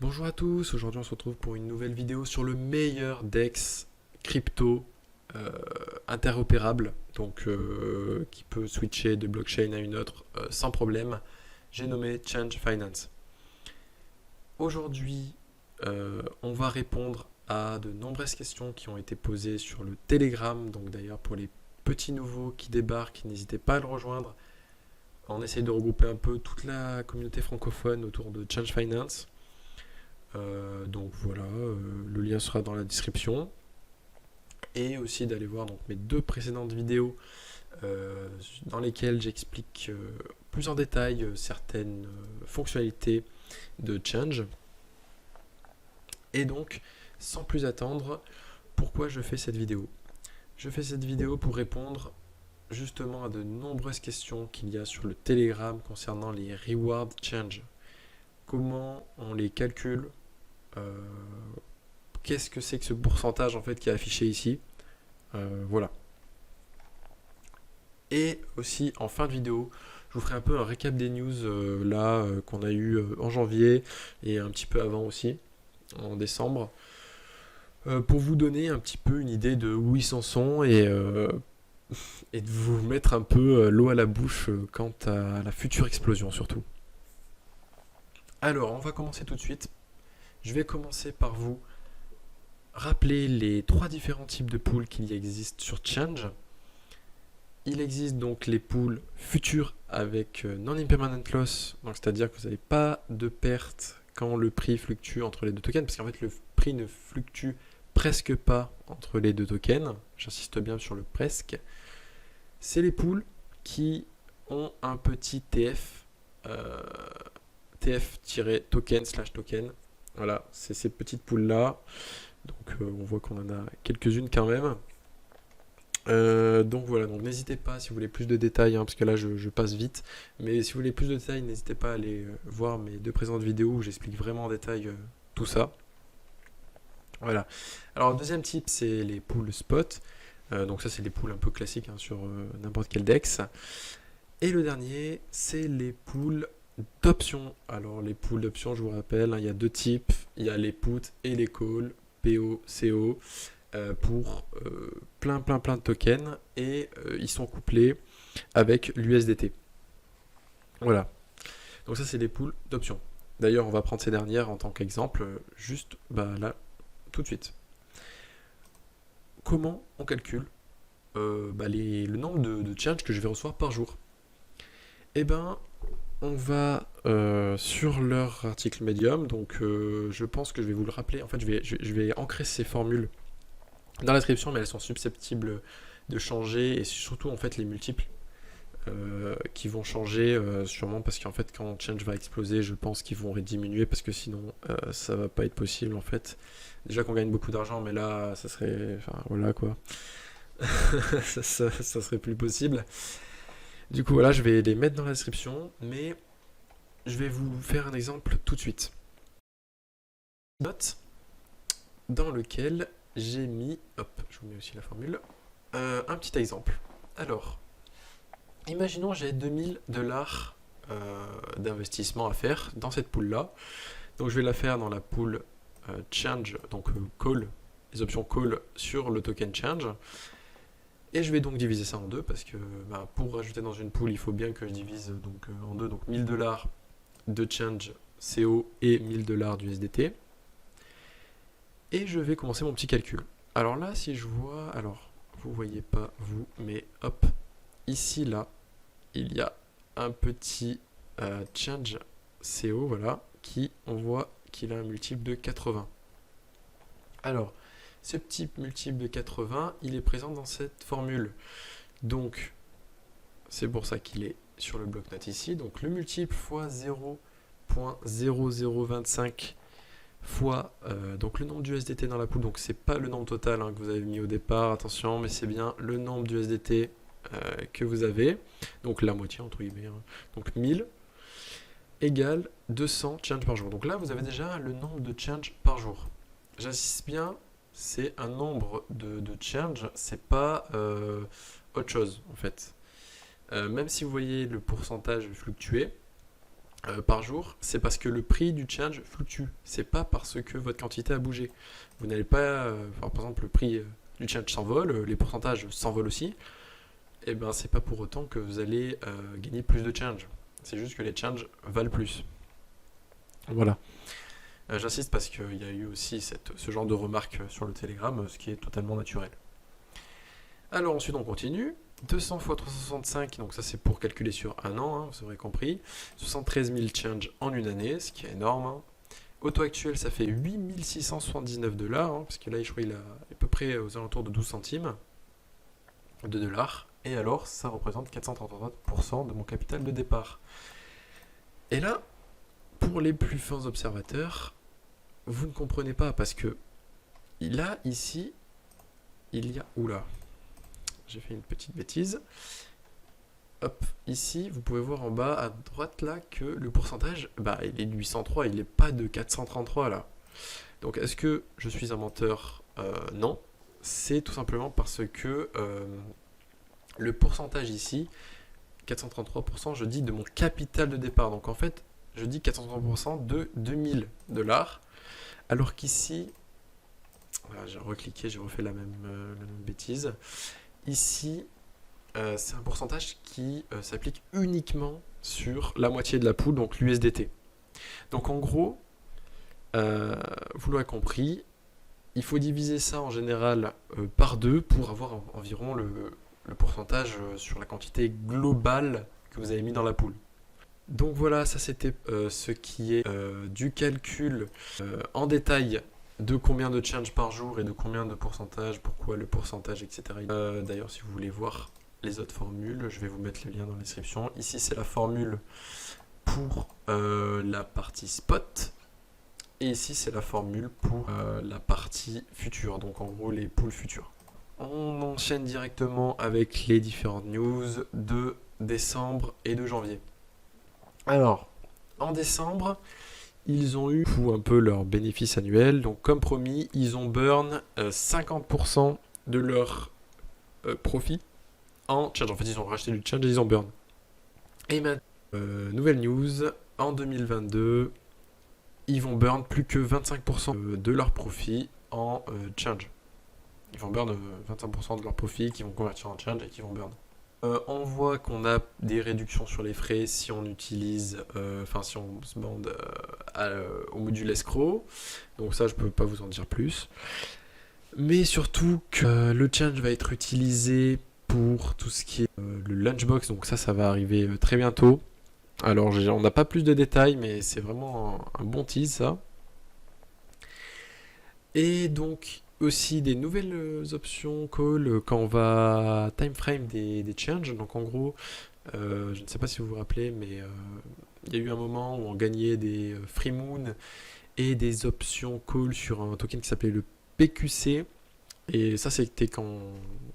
Bonjour à tous, aujourd'hui on se retrouve pour une nouvelle vidéo sur le meilleur DEX crypto euh, interopérable, donc qui peut switcher de blockchain à une autre sans problème. J'ai nommé Change Finance. Aujourd'hui, on va répondre à de nombreuses questions qui ont été posées sur le Telegram, donc d'ailleurs pour les petits nouveaux qui débarquent, n'hésitez pas à le rejoindre. On essaye de regrouper un peu toute la communauté francophone autour de Change Finance. Donc voilà, le lien sera dans la description. Et aussi d'aller voir donc, mes deux précédentes vidéos dans lesquelles j'explique plus en détail certaines fonctionnalités de Change. Et donc, sans plus attendre, pourquoi je fais cette vidéo? Je fais cette vidéo pour répondre justement à de nombreuses questions qu'il y a sur le Telegram concernant les reward change. Comment on les calcule? euh, Qu'est-ce que c'est que ce pourcentage en fait qui est affiché ici? Voilà. Et aussi en fin de vidéo, je vous ferai un peu un récap des news qu'on a eu en janvier et un petit peu avant aussi, en décembre, pour vous donner un petit peu une idée de où ils s'en sont et de vous mettre un peu l'eau à la bouche quant à la future explosion surtout. Alors, on va commencer tout de suite. Je vais commencer par vous rappeler les trois différents types de pools qu'il existe sur Change. Il existe donc les pools futurs avec non-impermanent loss, donc c'est-à-dire que vous n'avez pas de perte quand le prix fluctue entre les deux tokens, parce qu'en fait le prix ne fluctue presque pas entre les deux tokens, j'insiste bien sur le presque. C'est les pools qui ont un petit TF, TF-token/token. Voilà, c'est ces petites pools là. Donc on voit qu'on en a quelques-unes quand même. Donc voilà, donc n'hésitez pas si vous voulez plus de détails, parce que là je passe vite, mais si vous voulez plus de détails, n'hésitez pas à aller voir mes deux présentes vidéos où j'explique vraiment en détail tout ça. Voilà. Alors deuxième type, c'est les pools spot. Donc ça c'est des pools un peu classiques sur n'importe quel DEX. Et le dernier, c'est les pools d'options. Alors les pools d'options, je vous rappelle, il y a deux types, il y a les puts et les calls, PO, CO. Pour plein de tokens et ils sont couplés avec l'USDT. Voilà. Donc ça c'est des pools d'options. D'ailleurs on va prendre ces dernières en tant qu'exemple juste là tout de suite. Comment on calcule le nombre de change que je vais recevoir par jour? Eh ben on va sur leur article Medium, donc je pense que je vais vous le rappeler. En fait je vais ancrer ces formules dans la description, mais elles sont susceptibles de changer, et surtout en fait les multiples qui vont changer sûrement, parce qu'en fait quand Change va exploser, je pense qu'ils vont diminuer, parce que sinon ça va pas être possible en fait. Déjà qu'on gagne beaucoup d'argent, mais là ça serait, enfin voilà quoi, ça serait plus possible. Du coup voilà, je vais les mettre dans la description, mais je vais vous faire un exemple tout de suite. Note dans lequel j'ai mis, hop, je vous mets aussi la formule, un petit exemple. Alors, imaginons j'ai 2000$ d'investissement à faire dans cette pool là. Donc je vais la faire dans la pool change, donc call, les options call sur le token change. Et je vais donc diviser ça en deux, parce que pour rajouter dans une pool, il faut bien que je divise donc, en deux, donc 1000$ de change CO et 1000$ d'USDT. Et je vais commencer mon petit calcul. Alors là, si je vois, alors vous voyez pas vous, mais hop, ici là, il y a un petit change CO, voilà, qui on voit qu'il a un multiple de 80. Alors, ce petit multiple de 80, il est présent dans cette formule. Donc, c'est pour ça qu'il est sur le bloc-notes ici. Donc, le multiple fois 0.0025 fois donc le nombre d'USDT dans la pool. Donc, c'est pas le nombre total que vous avez mis au départ, attention, mais c'est bien le nombre d'USDT que vous avez. Donc, la moitié, entre guillemets. Donc, 1000 égale 200 change par jour. Donc là, vous avez déjà le nombre de change par jour. J'insiste bien, c'est un nombre de change, c'est pas autre chose en fait. Même si vous voyez le pourcentage fluctuer, par jour, c'est parce que le prix du change fluctue. C'est pas parce que votre quantité a bougé. Vous n'allez pas, par exemple, le prix du change s'envole, les pourcentages s'envolent aussi. Et ben, c'est pas pour autant que vous allez gagner plus de change. C'est juste que les changes valent plus. Voilà. J'insiste parce qu'il y a eu aussi ce genre de remarques sur le Telegram, ce qui est totalement naturel. Alors ensuite on continue. 200 x 365, donc ça c'est pour calculer sur un an, hein, vous aurez compris. 73 000 change en une année, ce qui est énorme. Hein. Au taux actuel, ça fait 8 679 dollars, hein, parce que là je crois qu'il a à peu près aux alentours de 12 centimes de dollars. Et alors ça représente 433% de mon capital de départ. Et là, pour les plus fins observateurs, vous ne comprenez pas parce que là, ici, il y a... Oula, j'ai fait une petite bêtise. Hop, ici, vous pouvez voir en bas à droite là que le pourcentage, bah, il est de 803, il n'est pas de 433 là. Donc est-ce que je suis un menteur? Non. C'est tout simplement parce que le pourcentage ici, 433%, je dis de mon capital de départ. Donc en fait, je dis 433% de 2000 dollars. Alors qu'ici, voilà, j'ai recliqué, j'ai refait la même bêtise. Ici, c'est un pourcentage qui s'applique uniquement sur la moitié de la pool, donc l'USDT. Donc en gros, vous l'aurez compris, il faut diviser ça en général par 2 pour avoir environ le pourcentage sur la quantité globale que vous avez mis dans la pool. Donc voilà, ça c'était ce qui est du calcul en détail de combien de change par jour et de combien de pourcentage, pourquoi le pourcentage, etc. D'ailleurs, si vous voulez voir les autres formules, je vais vous mettre le lien dans la description. Ici, c'est la formule pour la partie spot. Et ici, c'est la formule pour la partie future, donc en gros les pools futurs. On enchaîne directement avec les différentes news de décembre et de janvier. Alors, en décembre, ils ont eu un peu leur bénéfice annuel. Donc, comme promis, ils ont burn 50% de leur profit en change. En fait, ils ont racheté du change et ils ont burn. Et maintenant, nouvelle news, en 2022, ils vont burn plus que 25% de leur profit en change. Ils vont burn 25% de leur profit qui vont convertir en change et qui vont burn. On voit qu'on a des réductions sur les frais si on utilise, si on se bande au module escroc. Donc ça, je peux pas vous en dire plus. Mais surtout que le change va être utilisé pour tout ce qui est le lunchbox. Donc ça va arriver très bientôt. Alors on n'a pas plus de détails, mais c'est vraiment un bon tease ça. Et donc aussi des nouvelles options call quand on va time frame des changes. Donc en gros, je ne sais pas si vous vous rappelez, mais il y a eu un moment où on gagnait des free moon et des options call sur un token qui s'appelait le PQC. Et ça, c'était quand on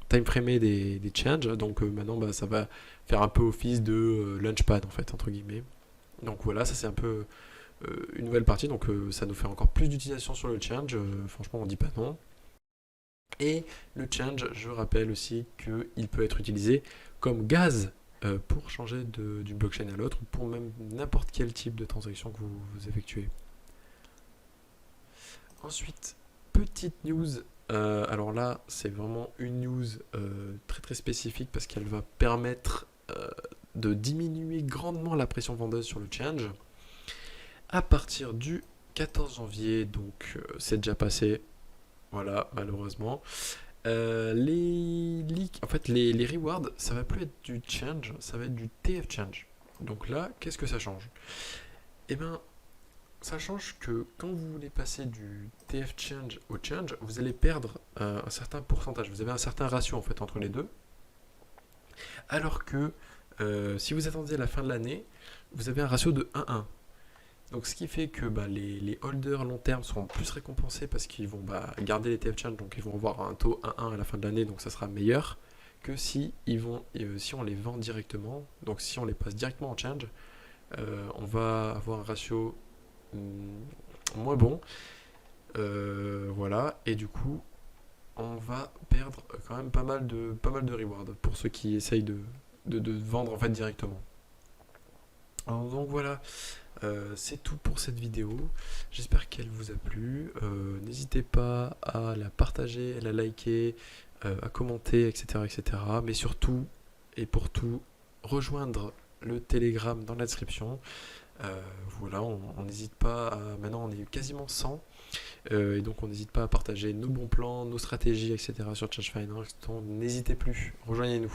time framait des changes. Donc maintenant, bah, ça va faire un peu office de launchpad en fait, entre guillemets. Donc voilà, ça c'est un peu une nouvelle partie. Donc ça nous fait encore plus d'utilisation sur le change. Franchement, on dit pas non. Et le change, je rappelle aussi qu'il peut être utilisé comme gaz pour changer d'une blockchain à l'autre ou pour même n'importe quel type de transaction que vous effectuez. Ensuite, petite news. Alors là, c'est vraiment une news très très spécifique parce qu'elle va permettre de diminuer grandement la pression vendeuse sur le change. À partir du 14 janvier, donc c'est déjà passé. Voilà, malheureusement. Les rewards, ça va plus être du change, ça va être du TF change. Donc là, qu'est-ce que ça change? Eh bien, ça change que quand vous voulez passer du TF change au change, vous allez perdre un certain pourcentage. Vous avez un certain ratio en fait entre les deux. Alors que si vous attendez à la fin de l'année, vous avez un ratio de 1-1. Donc ce qui fait que les holders long terme seront plus récompensés parce qu'ils vont garder les TF change, donc ils vont avoir un taux 1-1 à la fin de l'année, donc ça sera meilleur que si on les vend directement. Donc si on les passe directement en change, on va avoir un ratio moins bon. Voilà, et du coup on va perdre quand même pas mal de rewards pour ceux qui essayent de vendre en fait directement. Donc voilà, c'est tout pour cette vidéo. J'espère qu'elle vous a plu. N'hésitez pas à la partager, à la liker, à commenter, etc., etc. Mais surtout, et pour tout, rejoindre le Telegram dans la description. Voilà, on n'hésite pas maintenant on est quasiment 100, et donc on n'hésite pas à partager nos bons plans, nos stratégies, etc. sur Change Finance. Donc n'hésitez plus, rejoignez-nous.